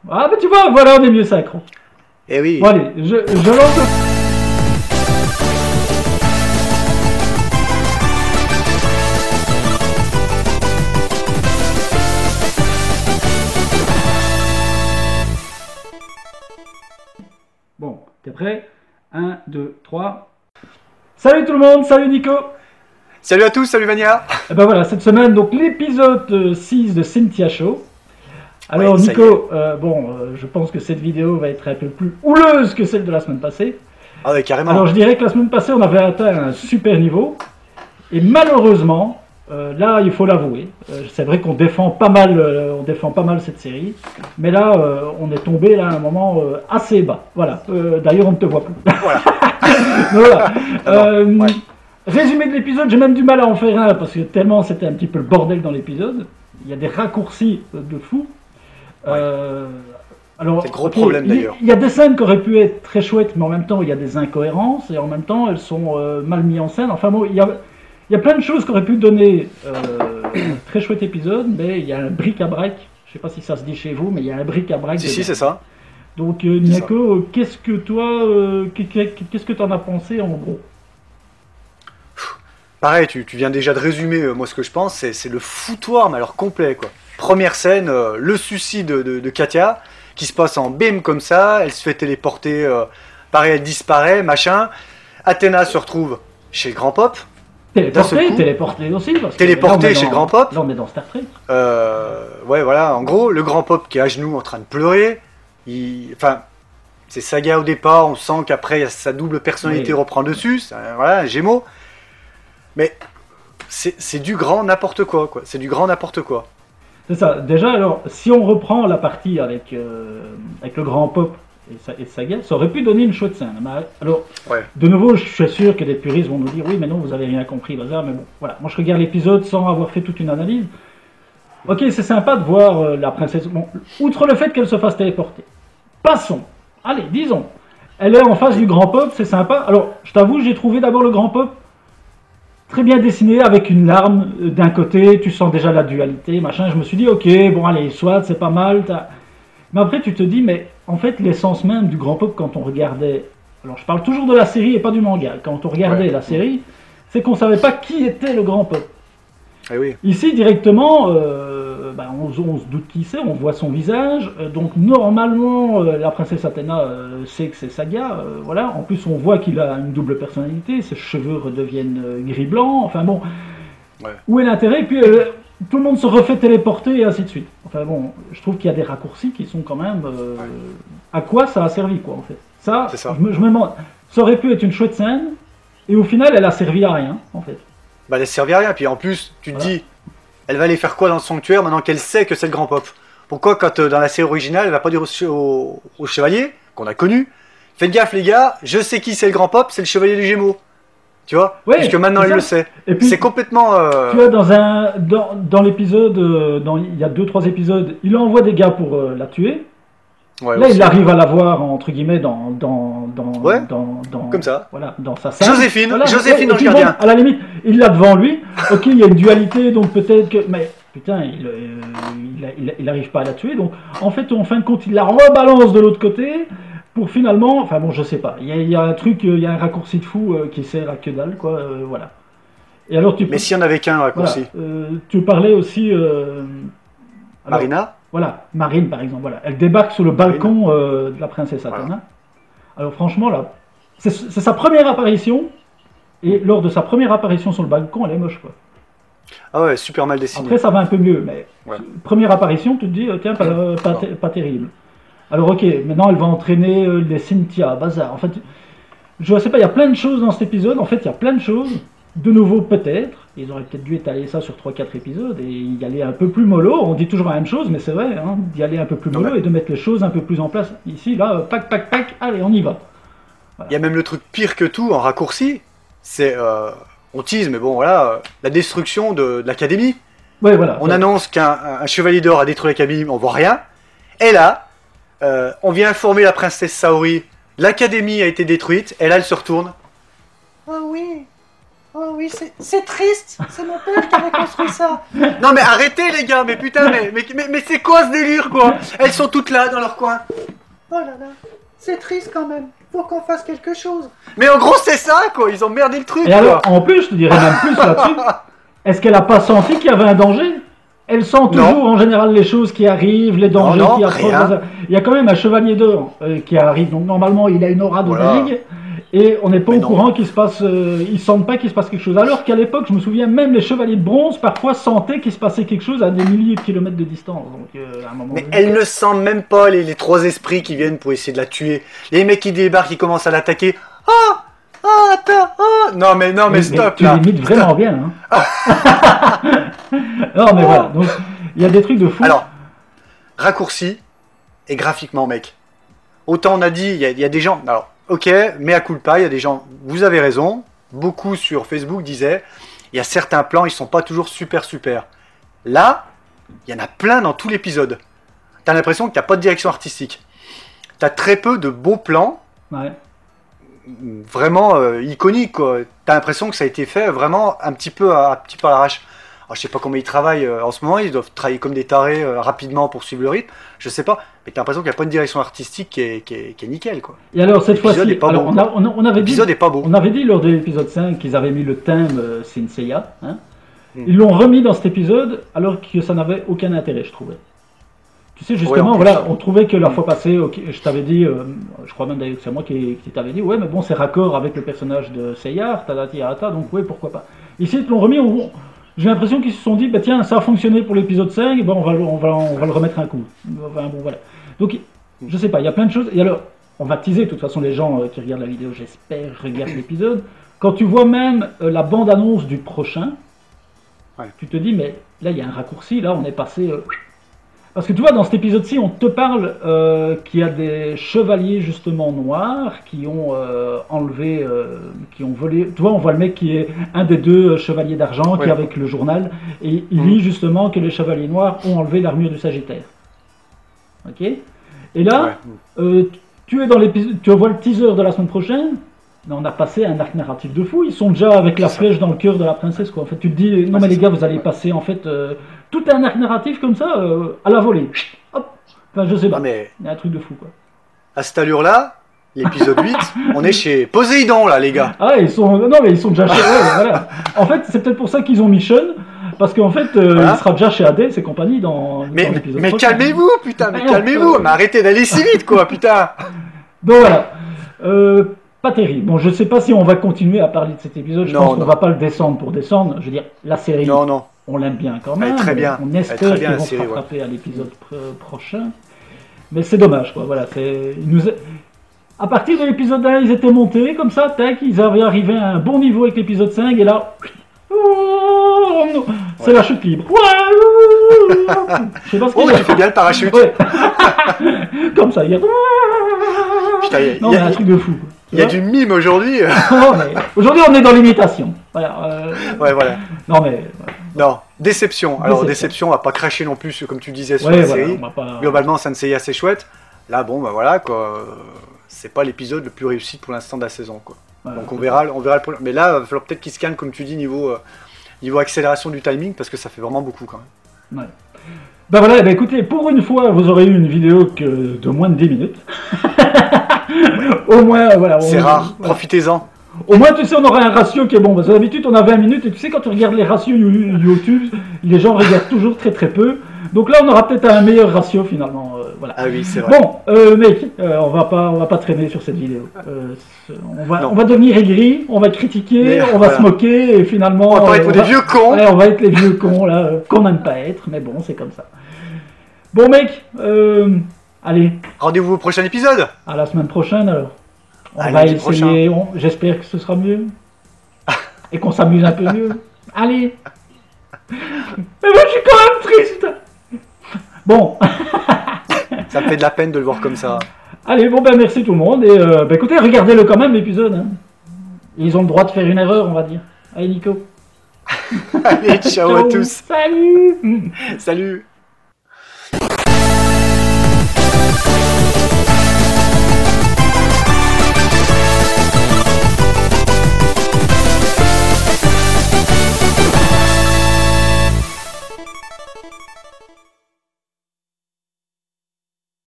Ah, mais tu vois, voilà, on est mieux synchro. Eh oui. Bon, allez, je lance. Bon, t'es prêt? 1, 2, 3. Salut tout le monde, salut Nico. Salut à tous, salut Vania. Et ben voilà, cette semaine, donc l'épisode 6 de Cynthia Show. Alors Ouais, ça y Nico, je pense que cette vidéo va être un peu plus houleuse que celle de la semaine passée. Ah ouais, carrément. Alors je dirais que la semaine passée, on avait atteint un super niveau. Et malheureusement, là, il faut l'avouer, c'est vrai qu'on défend pas mal cette série. Mais là, on est tombé là, à un moment assez bas. Voilà. D'ailleurs, on ne te voit plus. Voilà. Voilà. Ouais. Résumé de l'épisode, j'ai même du mal à en faire un parce que tellement c'était un petit peu le bordel dans l'épisode. Il y a des raccourcis de fou. Alors, c'est le gros problème d'ailleurs. Il y a des scènes qui auraient pu être très chouettes, mais en même temps il y a des incohérences et en même temps elles sont mal mises en scène. Enfin bon, il y a plein de choses qui auraient pu donner un très chouette épisode, mais il y a un bric-à-brac. Je sais pas si ça se dit chez vous, mais il y a un bric-à-brac. Si, c'est ça. Donc Nico, qu'est-ce que toi, qu'est-ce que tu en as pensé en gros? Pareil, tu viens déjà de résumer, moi ce que je pense, c'est le foutoir, mais alors complet quoi. Première scène, le suicide de Katia, qui se passe en bim comme ça, elle se fait téléporter, pareil elle disparaît, machin. Athéna se retrouve chez le Grand Pop. Téléporté aussi. Téléporté chez le Grand Pop. Là on est dans Star Trek. Ouais voilà, en gros, le Grand Pop qui est à genoux en train de pleurer, enfin, c'est Saga au départ, on sent qu'après sa double personnalité reprend dessus, voilà, un Gémeaux. Mais c'est du grand n'importe quoi, c'est du grand n'importe quoi. C'est ça. Déjà, alors, si on reprend la partie avec le Grand Pop et Saga, ça aurait pu donner une chouette scène. Alors, de nouveau, je suis sûr que des puristes vont nous dire oui, mais non, vous avez rien compris, bazar. Mais bon, voilà. Moi, je regarde l'épisode sans avoir fait toute une analyse. Ok, c'est sympa de voir la princesse. Bon, outre le fait qu'elle se fasse téléporter. Passons. Allez, disons. Elle est en face du Grand Pop, c'est sympa. Alors, je t'avoue, j'ai trouvé d'abord le Grand Pop très bien dessiné avec une larme d'un côté, tu sens déjà la dualité, machin. Je me suis dit, ok, bon, allez, soit, c'est pas mal. Mais après, tu te dis, mais en fait, l'essence même du Grand Pop, quand on regardait. Alors, je parle toujours de la série et pas du manga. Quand on regardait la série, c'est qu'on savait pas qui était le Grand Pop. Eh oui. Ici, directement, on se doute qui c'est, on voit son visage. Donc, normalement, la princesse Athéna sait que c'est Saga. Voilà. En plus, on voit qu'il a une double personnalité. Ses cheveux redeviennent gris-blanc. Enfin bon, où est l'intérêt? Et puis, tout le monde se refait téléporter et ainsi de suite. Enfin bon, je trouve qu'il y a des raccourcis qui sont quand même... À quoi ça a servi, quoi, en fait? Ça, je me demande... Ça aurait pu être une chouette scène, et au final, elle a servi à rien, en fait. Bah, elle ne servait à rien, puis en plus, tu te dis, elle va aller faire quoi dans le sanctuaire maintenant qu'elle sait que c'est le Grand Pop? Pourquoi, quand dans la série originale, elle va pas dire au chevalier, qu'on a connu, faites gaffe les gars, je sais qui c'est le Grand Pop, c'est le chevalier du Gémeaux. Tu vois? Puisque maintenant elle le sait. C'est complètement... Tu vois, dans l'épisode, il y a 2-3 épisodes, il envoie des gars pour la tuer. Ouais, là, il arrive à la voir, entre guillemets, dans comme ça. Voilà, dans sa salle. Joséphine, voilà, Joséphine dans le gardien. Bon, à la limite, il l'a devant lui. Ok, il y a une dualité, donc peut-être que... Mais putain, il n'arrive pas à la tuer. Donc, en fait, en fin de compte, il la rebalance de l'autre côté pour finalement... Enfin bon, je sais pas. Il y a un truc, il y a un raccourci de fou qui sert à que dalle, quoi. Voilà. Et alors, mais s'il n'y en avait qu'un raccourci. Voilà, tu parlais aussi... Marina. Voilà, Marine par exemple, voilà. Elle débarque sur le balcon de la princesse Athéna. Voilà. Alors franchement, là, c'est sa première apparition, et lors de sa première apparition sur le balcon, elle est moche, quoi. Ah ouais, super mal dessiné. Après, ça va un peu mieux, mais première apparition, tu te dis, tiens, pas terrible. Alors ok, maintenant elle va entraîner les Cynthia, bazar. En fait, je sais pas, il y a plein de choses dans cet épisode, en fait, il y a plein de choses. De nouveau, peut-être, ils auraient peut-être dû étaler ça sur 3-4 épisodes et y aller un peu plus mollo. On dit toujours la même chose, mais c'est vrai, hein, d'y aller un peu plus mollo et de mettre les choses un peu plus en place. Ici, là, pac, allez, on y va. Voilà. Il y a même le truc pire que tout, en raccourci, c'est, on tease, mais bon, voilà, la destruction de l'académie. Ouais, voilà. On annonce qu'un chevalier d'or a détruit l'académie, on voit rien. Et là, on vient informer la princesse Saori, l'académie a été détruite, et là, elle se retourne. Ah oui. Oh oui, c'est triste, c'est mon père qui avait construit ça. Non mais arrêtez les gars, mais putain, mais c'est quoi ce délire quoi? Elles sont toutes là dans leur coin. Oh là là, c'est triste quand même, faut qu'on fasse quelque chose. Mais en gros c'est ça quoi, ils ont merdé le truc. Et alors, en plus, je te dirais même plus là-dessus, est-ce qu'elle a pas senti qu'il y avait un danger? Elle sent toujours en général les choses qui arrivent, les dangers qui approchent. Il y a quand même un chevalier d'or qui arrive, donc normalement il a une aura de dingue. Et on n'est pas au courant qu'il se passe, ils sentent pas qu'il se passe quelque chose. Alors qu'à l'époque, je me souviens, même les chevaliers de bronze parfois sentaient qu'il se passait quelque chose à des milliers de kilomètres de distance. Donc, à un moment mais elle ne sent même pas les trois esprits qui viennent pour essayer de la tuer. Les mecs qui débarquent, qui commencent à l'attaquer. Attends, non mais stop tu là. Tu limites vraiment bien. Hein. Non mais voilà. Donc il y a des trucs de fou. Alors, raccourci et graphiquement, mec. Autant on a dit, il y a des gens. Alors. Ok, mea culpa, il y a des gens, vous avez raison, beaucoup sur Facebook disaient, il y a certains plans, ils sont pas toujours super. Là, il y en a plein dans tout l'épisode. T'as l'impression qu'il n'y a pas de direction artistique. T'as très peu de beaux plans, vraiment iconiques, quoi. T'as l'impression que ça a été fait vraiment un petit peu à l'arrache. Alors, je sais pas comment ils travaillent en ce moment, ils doivent travailler comme des tarés rapidement pour suivre le rythme, je sais pas, mais t'as l'impression qu'il n'y a pas une direction artistique qui est nickel quoi. Et alors cette fois-ci, on avait dit, est pas beau. On avait dit lors de l'épisode 5 qu'ils avaient mis le thème Saint Seiya, hein. Ils l'ont remis dans cet épisode alors que ça n'avait aucun intérêt, je trouvais. Tu sais justement, on trouvait que la fois passée, je t'avais dit, je crois même d'ailleurs que c'est moi qui t'avais dit, ouais mais bon c'est raccord avec le personnage de Seiya, donc ouais pourquoi pas. Ici ils l'ont remis, j'ai l'impression qu'ils se sont dit, bah tiens, ça a fonctionné pour l'épisode 5, on va le remettre un coup. Enfin, bon, voilà. Donc, je sais pas, il y a plein de choses. Et alors, on va teaser, de toute façon, les gens qui regardent la vidéo, j'espère, regardent l'épisode. Quand tu vois même la bande-annonce du prochain, tu te dis, mais là, il y a un raccourci, là, on est passé... Parce que tu vois, dans cet épisode-ci, on te parle qu'il y a des chevaliers justement noirs qui ont enlevé, qui ont volé. Tu vois, on voit le mec qui est un des deux chevaliers d'argent qui est avec le journal et il lit justement que les chevaliers noirs ont enlevé l'armure du Sagittaire. Ok. Et là, tu es dans l'épisode, tu vois le teaser de la semaine prochaine. On a passé un arc narratif de fou. Ils sont déjà avec la flèche dans le cœur de la princesse, quoi. En fait, tu te dis, non mais les gars, vous allez passer en fait tout un arc narratif comme ça à la volée. Hop. Enfin, je sais pas. Mais il y a un truc de fou, quoi. À cette allure-là, l'épisode 8, on est chez Poséidon, là, les gars. Ah, ils sont déjà chez. Voilà. En fait, c'est peut-être pour ça qu'ils ont mis Sean. Parce qu'en fait, il sera déjà chez Hades et compagnie dans l'épisode. Mais calmez-vous, putain, mais calmez-vous. Mais arrêtez d'aller si vite, quoi, putain. Donc voilà. Pas terrible. Bon, je sais pas si on va continuer à parler de cet épisode. Je pense qu'on va pas le descendre pour descendre. Je veux dire, la série, on l'aime bien quand même. Elle est très bien. On espère qu'ils vont se rattraper à l'épisode prochain. Mais c'est dommage, quoi. Voilà, à partir de l'épisode 1, ils étaient montés comme ça, tac, ils avaient arrivé à un bon niveau avec l'épisode 5 et là, c'est la chute libre. Je sais pas ce qu'il y a. Tu fais bien le parachute. Comme ça, il y a. Putain, il y a un truc de fou. Il y a du mime aujourd'hui. Aujourd'hui, on est dans l'imitation. Voilà. Voilà. Non, mais. Non, déception. Alors, déception, on va pas cracher non plus, comme tu disais, sur la série. Globalement, Saint Seiya, c'est chouette. Là, bon, bah voilà, quoi. C'est pas l'épisode le plus réussi pour l'instant de la saison, quoi. Donc, on verra le problème. Mais là, il va falloir peut-être qu'il se calme, comme tu dis, niveau accélération du timing, parce que ça fait vraiment beaucoup, quand même. Ouais. Ben voilà, écoutez, pour une fois, vous aurez eu une vidéo de moins de 10 minutes. Au moins, voilà. C'est rare, profitez-en. Au moins, tu sais, on aura un ratio qui est bon. Parce que d'habitude, on a 20 minutes, et tu sais, quand tu regardes les ratios YouTube, les gens regardent toujours très très peu. Donc là, on aura peut-être un meilleur ratio finalement. Voilà. Ah oui, c'est vrai. Bon, mec, on va pas traîner sur cette vidéo. On va devenir aigri, on va critiquer, on va se moquer, et finalement. On va être des vieux cons. Ouais, on va être les vieux cons là, qu'on n'aime pas être, mais bon, c'est comme ça. Bon, mec, allez. Rendez-vous au prochain épisode. À la semaine prochaine alors. On va essayer, j'espère que ce sera mieux. Et qu'on s'amuse un peu mieux. Allez. Mais moi je suis quand même triste. Bon. Ça me fait de la peine de le voir comme ça. Allez, bon ben merci tout le monde. Et écoutez, regardez-le quand même l'épisode. Hein. Ils ont le droit de faire une erreur, on va dire. Allez Nico. Allez, ciao à tous. Salut. Salut.